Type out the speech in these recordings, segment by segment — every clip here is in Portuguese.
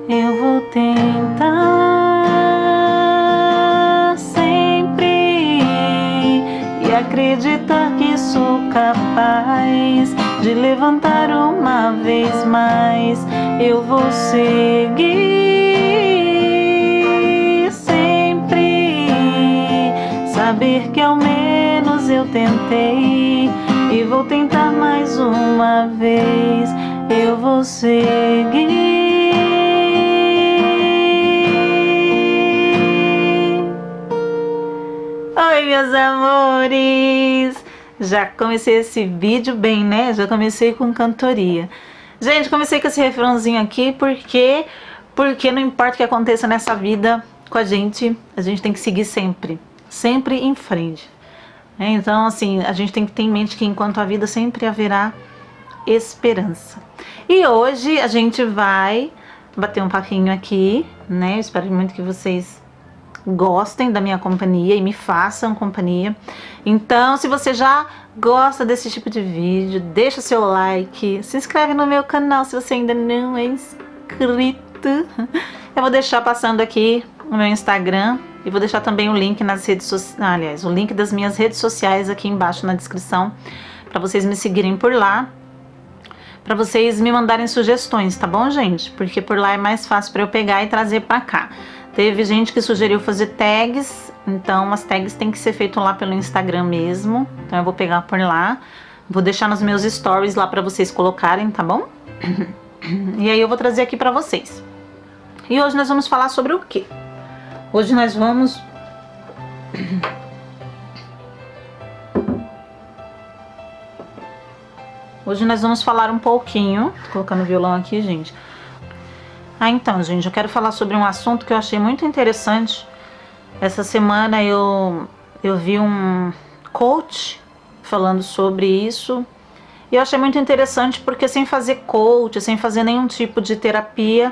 Eu vou tentar sempre e acreditar que sou capaz de levantar uma vez mais. Eu vou seguir sempre, saber que ao menos eu tentei e vou tentar mais uma vez. Eu vou seguir. Oi, meus amores! Já comecei esse vídeo bem, né? Já comecei com cantoria. Gente, comecei com esse refrãozinho aqui porque não importa o que aconteça nessa vida com a gente tem que seguir sempre em frente. Então, assim, a gente tem que ter em mente que enquanto a vida sempre haverá esperança. E hoje a gente vai bater um papinho aqui, né? Eu espero muito que vocês gostem da minha companhia e me façam companhia. Então, se você já gosta desse tipo de vídeo, deixa o seu like, se inscreve no meu canal se você ainda não é inscrito. Eu vou deixar passando aqui o meu Instagram e vou deixar também o link nas redes sociais, aliás, o link das minhas redes sociais aqui embaixo na descrição, para vocês me seguirem por lá, para vocês me mandarem sugestões, tá bom, gente? Porque por lá é mais fácil para eu pegar e trazer para cá. Teve gente que sugeriu fazer tags, então as tags tem que ser feito lá pelo Instagram mesmo. Então eu vou pegar por lá, vou deixar nos meus stories lá para vocês colocarem, tá bom? E aí eu vou trazer aqui para vocês. E hoje nós vamos falar sobre o quê? Hoje nós vamos... Hoje nós vamos falar um pouquinho... Tô colocando o violão aqui, gente. Então, gente, eu quero falar sobre um assunto que eu achei muito interessante. Essa semana eu vi um coach falando sobre isso. E eu achei muito interessante porque sem fazer coach, sem fazer nenhum tipo de terapia,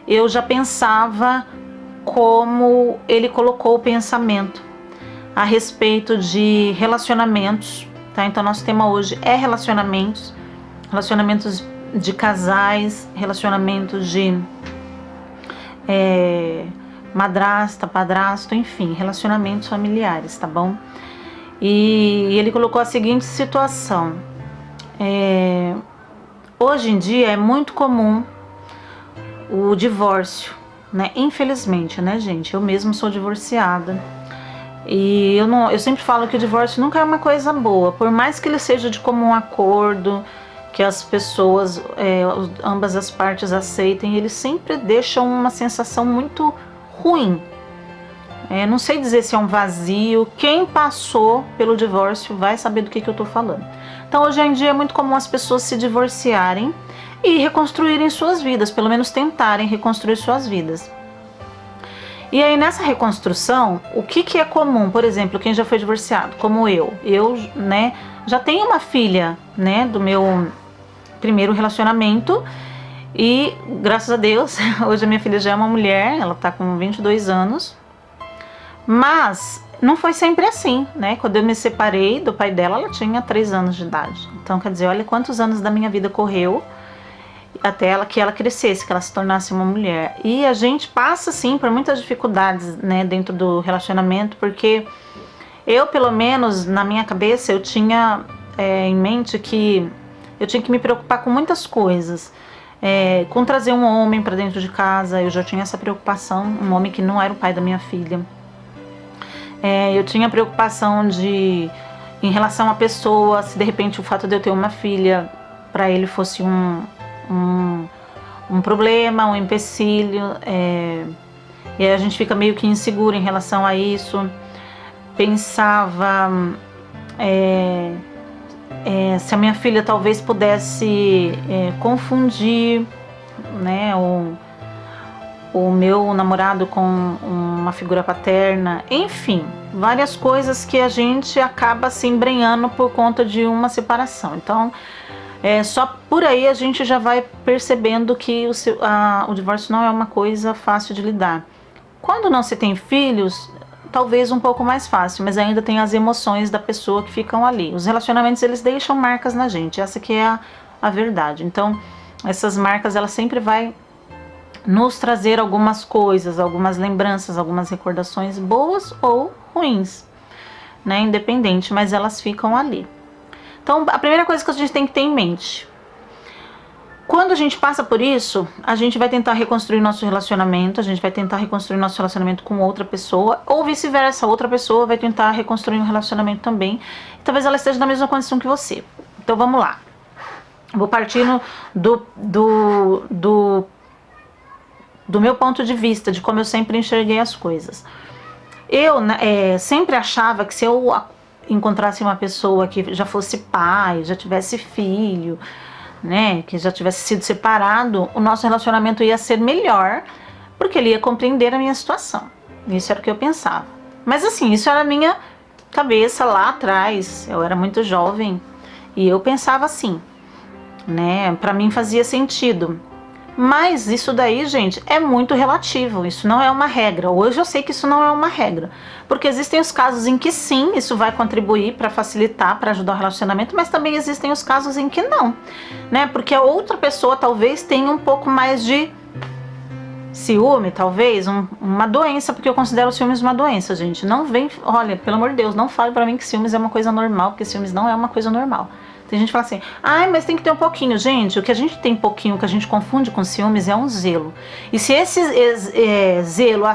eu já pensava como ele colocou o pensamento a respeito de relacionamentos, tá? Então, nosso tema hoje é relacionamentos de casais, relacionamentos de madrasta, padrasto, enfim, relacionamentos familiares, tá bom? E ele colocou a seguinte situação: hoje em dia é muito comum o divórcio, né? Infelizmente, né, gente? Eu mesma sou divorciada. E eu sempre falo que o divórcio nunca é uma coisa boa, por mais que ele seja de comum acordo, que as pessoas, ambas as partes aceitem, ele sempre deixa uma sensação muito ruim. Não sei dizer se é um vazio. Quem passou pelo divórcio vai saber do que eu tô falando. Então, hoje em dia é muito comum as pessoas se divorciarem e reconstruírem suas vidas, pelo menos tentarem reconstruir suas vidas. E aí, nessa reconstrução, o que é comum? Por exemplo, quem já foi divorciado, como eu, né, já tenho uma filha, né, do meu primeiro relacionamento, e graças a Deus, hoje a minha filha já é uma mulher, ela tá com 22 anos, mas não foi sempre assim, né? Quando eu me separei do pai dela, ela tinha 3 anos de idade. Então, quer dizer, olha quantos anos da minha vida correu até que ela crescesse, que ela se tornasse uma mulher. E a gente passa, sim, por muitas dificuldades, né, dentro do relacionamento, porque eu, pelo menos, na minha cabeça, eu tinha em mente que eu tinha que me preocupar com muitas coisas. Com trazer um homem para dentro de casa, eu já tinha essa preocupação, um homem que não era o pai da minha filha. Eu tinha preocupação em relação à pessoa, se de repente o fato de eu ter uma filha, para ele fosse um problema, um empecilho, e aí a gente fica meio que inseguro em relação a isso. Pensava se a minha filha talvez pudesse confundir, né, o meu namorado com uma figura paterna, enfim, várias coisas que a gente acaba se embrenhando por conta de uma separação. Então, só por aí a gente já vai percebendo que o divórcio não é uma coisa fácil de lidar. Quando não se tem filhos, talvez um pouco mais fácil, mas ainda tem as emoções da pessoa que ficam ali. Os relacionamentos, eles deixam marcas na gente, essa que é a verdade. Então, essas marcas, ela sempre vai nos trazer algumas coisas, algumas lembranças, algumas recordações boas ou ruins, né? Independente, mas elas ficam ali. Então, a primeira coisa que a gente tem que ter em mente: quando a gente passa por isso, a gente vai tentar reconstruir nosso relacionamento, a gente vai tentar reconstruir nosso relacionamento com outra pessoa, ou vice-versa, outra pessoa vai tentar reconstruir um relacionamento também, e talvez ela esteja na mesma condição que você. Então vamos lá. Vou partir do meu ponto de vista, de como eu sempre enxerguei as coisas. Eu sempre achava que se eu encontrasse uma pessoa que já fosse pai, já tivesse filho, né, que já tivesse sido separado, o nosso relacionamento ia ser melhor, porque ele ia compreender a minha situação. Isso era o que eu pensava. Mas assim, isso era a minha cabeça lá atrás. Eu era muito jovem e eu pensava assim, né? Pra mim fazia sentido. Mas isso daí, gente, é muito relativo, isso não é uma regra. Hoje eu sei que isso não é uma regra, porque existem os casos em que sim, isso vai contribuir para facilitar, para ajudar o relacionamento, mas também existem os casos em que não, né? Porque a outra pessoa talvez tenha um pouco mais de ciúme, talvez, uma doença, porque eu considero ciúmes uma doença, gente. Não vem, olha, pelo amor de Deus, não fale pra mim que ciúmes é uma coisa normal, porque ciúmes não é uma coisa normal. Tem gente que fala assim, ai, mas tem que ter um pouquinho. Gente, o que a gente tem pouquinho, o que a gente confunde com ciúmes é um zelo. E se esse zelo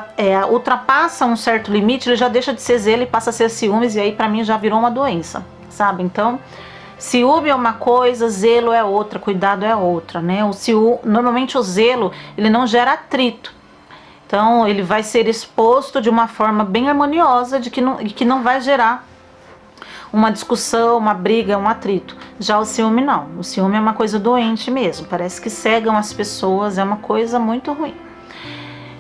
ultrapassa um certo limite, ele já deixa de ser zelo e passa a ser ciúmes, e aí pra mim já virou uma doença, sabe? Então, ciúme é uma coisa, zelo é outra, cuidado é outra, né? Normalmente o zelo, ele não gera atrito. Então, ele vai ser exposto de uma forma bem harmoniosa, de que não vai gerar uma discussão, uma briga, um atrito. Já o ciúme não. O ciúme é uma coisa doente mesmo. Parece que cegam as pessoas, é uma coisa muito ruim.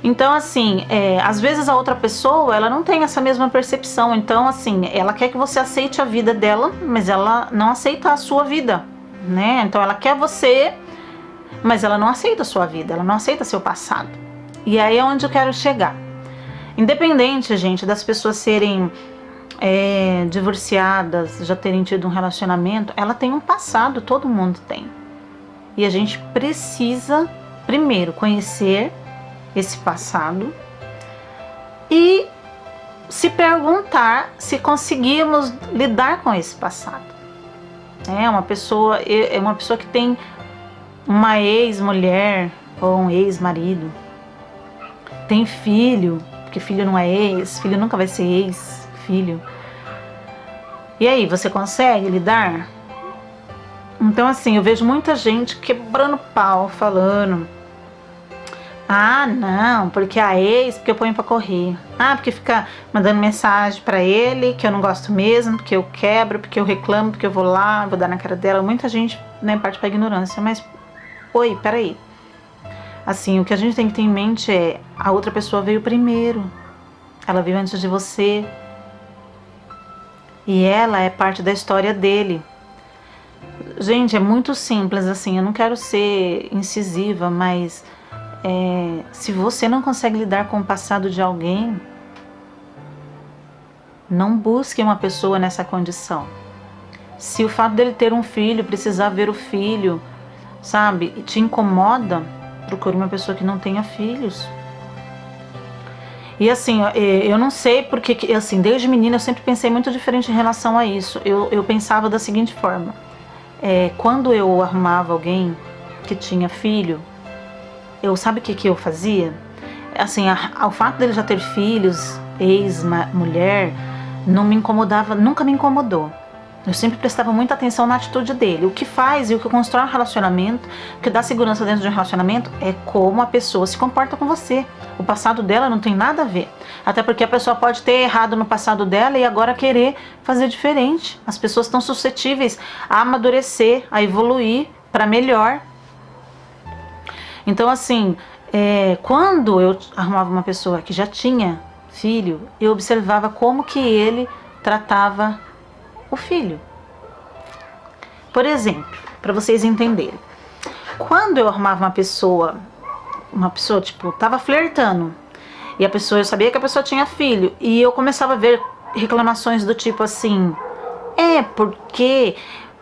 Então, assim, às vezes a outra pessoa, ela não tem essa mesma percepção. Então, assim, ela quer que você aceite a vida dela, mas ela não aceita a sua vida, né? Então, ela quer você, mas ela não aceita a sua vida, ela não aceita seu passado. E aí é onde eu quero chegar. Independente, gente, das pessoas serem divorciadas, já terem tido um relacionamento, ela tem um passado, todo mundo tem. E a gente precisa, primeiro, conhecer esse passado e se perguntar se conseguimos lidar com esse passado. Uma pessoa que tem uma ex-mulher ou um ex-marido, tem filho, porque filho não é ex, filho nunca vai ser ex-filho. E aí, você consegue lidar? Então, assim, eu vejo muita gente quebrando pau, falando: ah, não, porque a ex, porque eu ponho pra correr. Ah, porque fica mandando mensagem pra ele, que eu não gosto mesmo, porque eu quebro, porque eu reclamo, porque eu vou lá, vou dar na cara dela. Muita gente, né, parte pra ignorância. Mas, oi, peraí. Assim, o que a gente tem que ter em mente é: a outra pessoa veio primeiro. Ela veio antes de você. E ela é parte da história dele. Gente, é muito simples, assim, eu não quero ser incisiva, mas se você não consegue lidar com o passado de alguém, não busque uma pessoa nessa condição. Se o fato dele ter um filho, precisar ver o filho, sabe, te incomoda, procure uma pessoa que não tenha filhos. E assim, eu não sei porque, assim, desde menina eu sempre pensei muito diferente em relação a isso. Eu pensava da seguinte forma: quando eu arrumava alguém que tinha filho, sabe o que eu fazia? Assim, o fato dele já ter filhos, ex-mulher, não me incomodava, nunca me incomodou. Eu sempre prestava muita atenção na atitude dele. O que faz e o que constrói um relacionamento, o que dá segurança dentro de um relacionamento, é como a pessoa se comporta com você. O passado dela não tem nada a ver. Até porque a pessoa pode ter errado no passado dela e agora querer fazer diferente. As pessoas estão suscetíveis a amadurecer, a evoluir para melhor. Então, assim, quando eu arrumava uma pessoa que já tinha filho, eu observava como que ele tratava o filho. Por exemplo, para vocês entenderem, quando eu arrumava uma pessoa tipo, tava flertando, E a pessoa, eu sabia que a pessoa tinha filho. E eu começava a ver reclamações do tipo assim: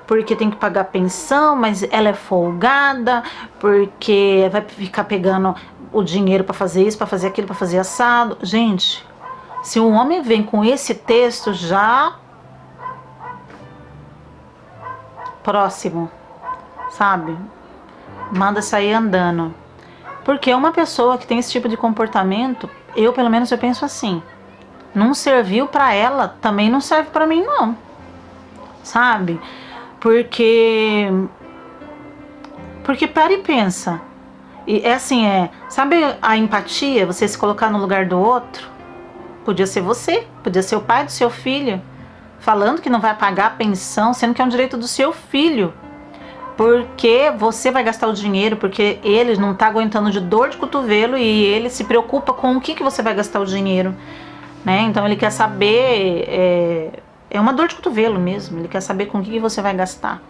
porque tem que pagar pensão, mas ela é folgada, porque vai ficar pegando o dinheiro para fazer isso, para fazer aquilo, para fazer assado. Gente, se um homem vem com esse texto, já próximo, sabe? Manda sair andando. Porque uma pessoa que tem esse tipo de comportamento, pelo menos eu penso assim, não serviu para ela, também não serve para mim não, sabe? Porque para e pensa. E é assim, sabe a empatia, você se colocar no lugar do outro? Podia ser você, podia ser o pai do seu filho, falando que não vai pagar a pensão, sendo que é um direito do seu filho. Porque você vai gastar o dinheiro, porque ele não tá aguentando de dor de cotovelo e ele se preocupa com o que você vai gastar o dinheiro, né? Então ele quer saber, é uma dor de cotovelo mesmo, ele quer saber com o que você vai gastar.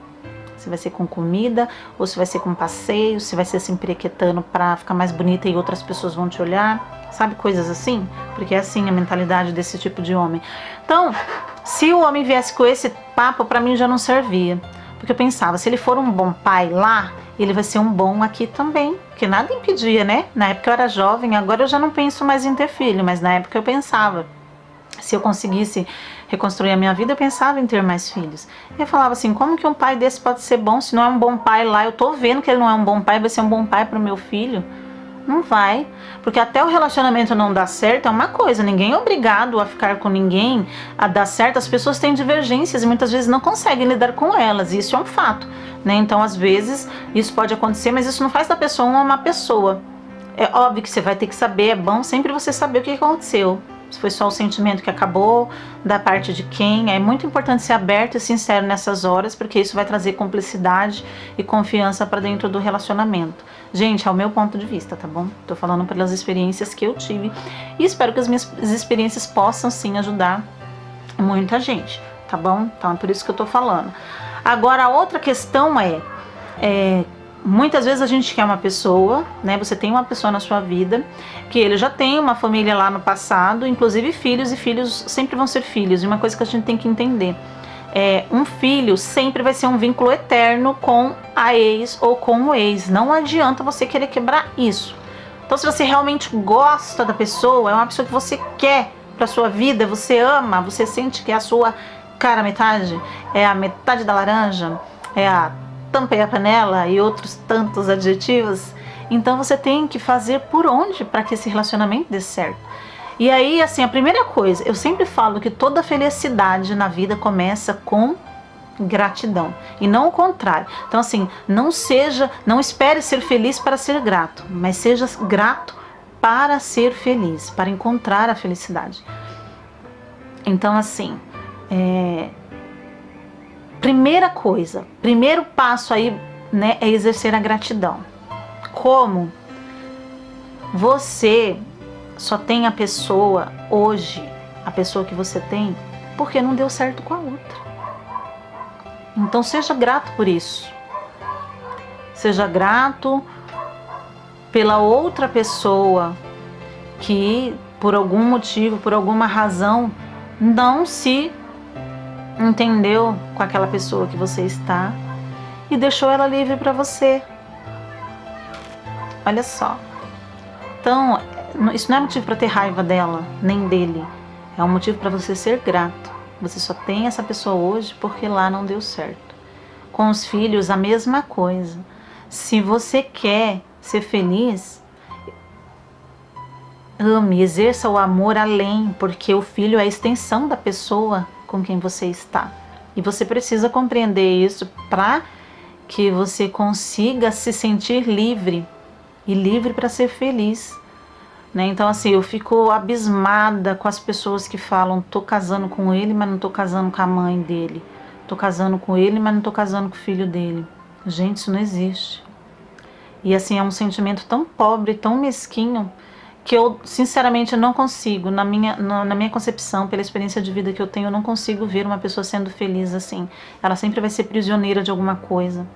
Se vai ser com comida, ou se vai ser com passeio, se vai ser se emprequetando pra ficar mais bonita e outras pessoas vão te olhar, sabe, coisas assim? Porque é assim a mentalidade desse tipo de homem. Então, se o homem viesse com esse papo, pra mim já não servia. Porque eu pensava, se ele for um bom pai lá, ele vai ser um bom aqui também. Porque nada impedia, né? Na época eu era jovem, agora eu já não penso mais em ter filho, mas na época eu pensava. Se eu conseguisse reconstruir a minha vida, eu pensava em ter mais filhos. E eu falava assim, como que um pai desse pode ser bom se não é um bom pai lá? Eu tô vendo que ele não é um bom pai, vai ser um bom pai pro meu filho? Não vai, porque até o relacionamento não dar certo é uma coisa, ninguém é obrigado a ficar com ninguém, a dar certo. As pessoas têm divergências e muitas vezes não conseguem lidar com elas, isso é um fato, né? Então às vezes isso pode acontecer, mas isso não faz da pessoa uma má pessoa. É óbvio que você vai ter que saber, é bom sempre você saber o que aconteceu. Se foi só o sentimento que acabou, da parte de quem. É muito importante ser aberto e sincero nessas horas, porque isso vai trazer cumplicidade e confiança para dentro do relacionamento. Gente, é o meu ponto de vista, tá bom? Tô falando pelas experiências que eu tive e espero que as minhas experiências possam sim ajudar muita gente, tá bom? Então é por isso que eu tô falando. Agora, a outra questão muitas vezes a gente quer uma pessoa, né? Você tem uma pessoa na sua vida que ele já tem uma família lá no passado, inclusive filhos, e filhos sempre vão ser filhos. E uma coisa que a gente tem que entender, um filho sempre vai ser um vínculo eterno com a ex ou com o ex. Não adianta você querer quebrar isso. Então, se você realmente gosta da pessoa, é uma pessoa que você quer pra sua vida, você ama, você sente que é a sua cara metade, é a metade da laranja, é a tampa e a panela e outros tantos adjetivos, então você tem que fazer por onde para que esse relacionamento dê certo. E aí, assim, a primeira coisa, eu sempre falo que toda felicidade na vida começa com gratidão e não o contrário. Então, assim, não espere ser feliz para ser grato, mas seja grato para ser feliz, para encontrar a felicidade. Então, assim, primeira coisa, primeiro passo aí, né, é exercer a gratidão. Como? Você só tem a pessoa hoje, a pessoa que você tem, porque não deu certo com a outra. Então seja grato por isso. Seja grato pela outra pessoa que por algum motivo, por alguma razão, não se entendeu com aquela pessoa que você está e deixou ela livre para você. Olha só. Então, isso não é motivo para ter raiva dela, nem dele. É um motivo para você ser grato. Você só tem essa pessoa hoje porque lá não deu certo. Com os filhos, a mesma coisa. Se você quer ser feliz, ame, exerça o amor além, porque o filho é a extensão da pessoa com quem você está. E você precisa compreender isso para que você consiga se sentir livre e livre para ser feliz, né? Então, assim, eu fico abismada com as pessoas que falam: tô casando com ele, mas não tô casando com a mãe dele. Tô casando com ele, mas não tô casando com o filho dele. Gente, isso não existe. E assim, é um sentimento tão pobre, tão mesquinho, que eu, sinceramente, não consigo, na minha concepção, pela experiência de vida que eu tenho, eu não consigo ver uma pessoa sendo feliz assim. Ela sempre vai ser prisioneira de alguma coisa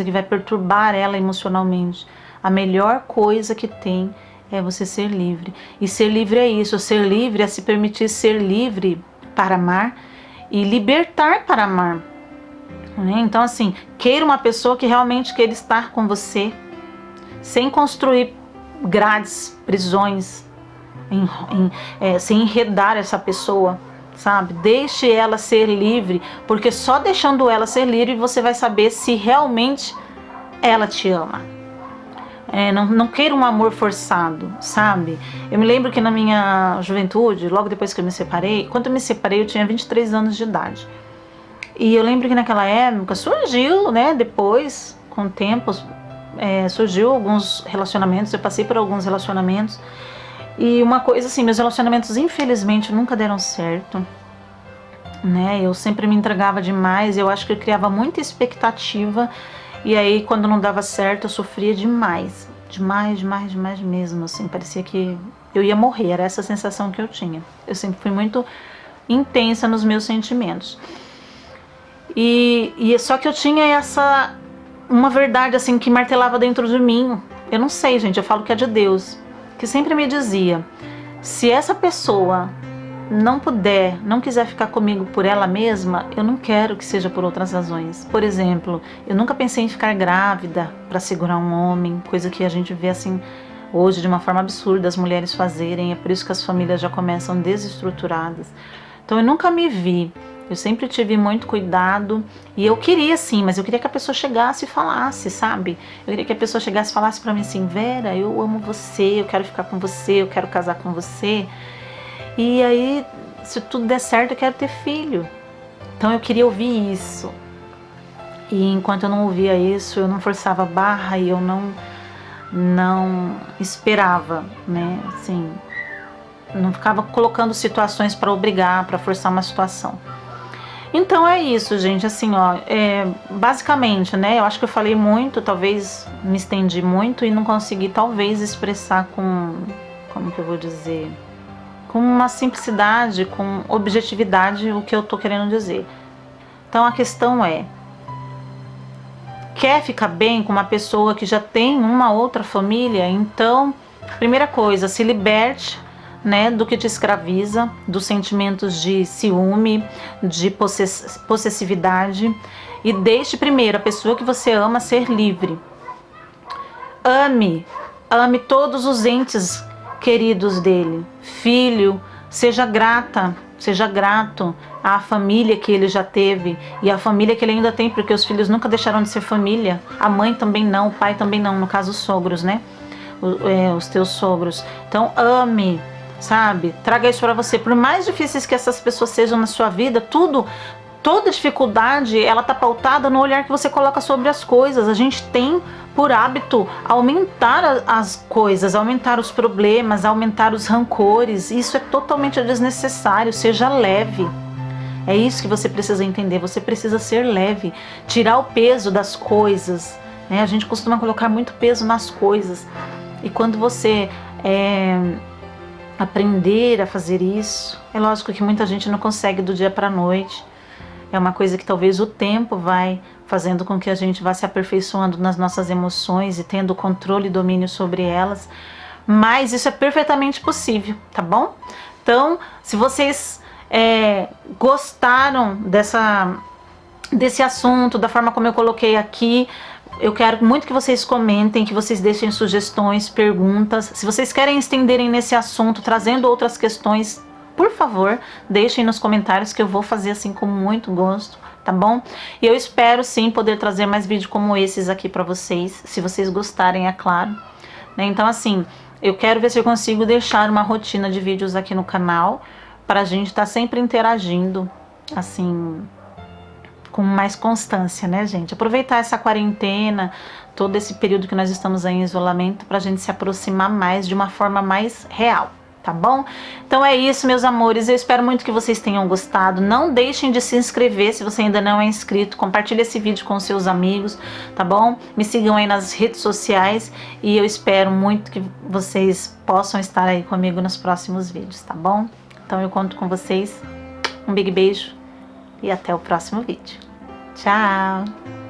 que vai perturbar ela emocionalmente. A melhor coisa que tem é você ser livre. E ser livre é isso, ser livre é se permitir ser livre para amar e libertar para amar. Né? Então assim, queira uma pessoa que realmente queira estar com você, sem construir grades, prisões, sem enredar essa pessoa, sabe? Deixe ela ser livre, porque só deixando ela ser livre você vai saber se realmente ela te ama. Não queira um amor forçado, sabe? Eu me lembro que na minha juventude, logo depois que eu me separei, quando eu me separei eu tinha 23 anos de idade. E eu lembro que naquela época surgiu, né, depois, com o tempo, surgiu alguns relacionamentos, eu passei por alguns relacionamentos. E uma coisa assim, meus relacionamentos infelizmente nunca deram certo, né? Eu sempre me entregava demais, eu acho que eu criava muita expectativa. E aí quando não dava certo eu sofria demais, demais mesmo, assim, parecia que eu ia morrer, era essa sensação que eu tinha. Eu sempre fui muito intensa nos meus sentimentos. E só que eu tinha uma verdade assim que martelava dentro de mim. Eu não sei, gente, eu falo que é de Deus, que sempre me dizia: se essa pessoa não quiser ficar comigo por ela mesma, eu não quero que seja por outras razões. Por exemplo, eu nunca pensei em ficar grávida para segurar um homem, coisa que a gente vê assim hoje de uma forma absurda as mulheres fazerem. É por isso que as famílias já começam desestruturadas. Então eu nunca me vi. Eu sempre tive muito cuidado e eu queria sim, mas eu queria que a pessoa chegasse e falasse, sabe? Eu queria que a pessoa chegasse e falasse pra mim assim: Vera, eu amo você, eu quero ficar com você, eu quero casar com você. E aí, se tudo der certo, eu quero ter filho. Então eu queria ouvir isso. E enquanto eu não ouvia isso, eu não forçava a barra e eu não esperava, né? Assim, não ficava colocando situações para obrigar, para forçar uma situação. Então é isso, gente, assim, ó, basicamente, né, eu acho que eu falei muito, talvez me estendi muito e não consegui, talvez, expressar como que eu vou dizer, com uma simplicidade, com objetividade, o que eu tô querendo dizer. Então a questão é: quer ficar bem com uma pessoa que já tem uma outra família? Então, primeira coisa, se liberte, né, do que te escraviza, dos sentimentos de ciúme, de possessividade, e deixe primeiro a pessoa que você ama ser livre. Ame todos os entes queridos dele. Filho, seja grato à família que ele já teve e à família que ele ainda tem, porque os filhos nunca deixaram de ser família. A mãe também não, o pai também não, no caso os sogros, né? Os teus sogros. Então ame, sabe? Traga isso para você. Por mais difíceis que essas pessoas sejam na sua vida, toda dificuldade, ela tá pautada no olhar que você coloca sobre as coisas. A gente tem por hábito aumentar as coisas, aumentar os problemas, aumentar os rancores. Isso é totalmente desnecessário. Seja leve. É isso que você precisa entender. Você precisa ser leve, tirar o peso das coisas, né? A gente costuma colocar muito peso nas coisas. E quando você aprender a fazer isso, é lógico que muita gente não consegue do dia para a noite. É uma coisa que talvez o tempo vai fazendo com que a gente vá se aperfeiçoando nas nossas emoções e tendo controle e domínio sobre elas. Mas isso é perfeitamente possível, tá bom? Então, se vocês gostaram desse assunto, da forma como eu coloquei aqui, eu quero muito que vocês comentem, que vocês deixem sugestões, perguntas. Se vocês querem estenderem nesse assunto, trazendo outras questões, por favor, deixem nos comentários que eu vou fazer assim com muito gosto, tá bom? E eu espero sim poder trazer mais vídeos como esses aqui pra vocês, se vocês gostarem, é claro, né? Então assim, eu quero ver se eu consigo deixar uma rotina de vídeos aqui no canal, pra gente estar sempre interagindo, assim, com mais constância, né, gente? Aproveitar essa quarentena, todo esse período que nós estamos aí em isolamento, pra gente se aproximar mais de uma forma mais real, tá bom? Então é isso, meus amores, eu espero muito que vocês tenham gostado. Não deixem de se inscrever se você ainda não é inscrito, compartilhe esse vídeo com seus amigos, tá bom? Me sigam aí nas redes sociais e eu espero muito que vocês possam estar aí comigo nos próximos vídeos, tá bom? Então eu conto com vocês, um big beijo e até o próximo vídeo. Tchau!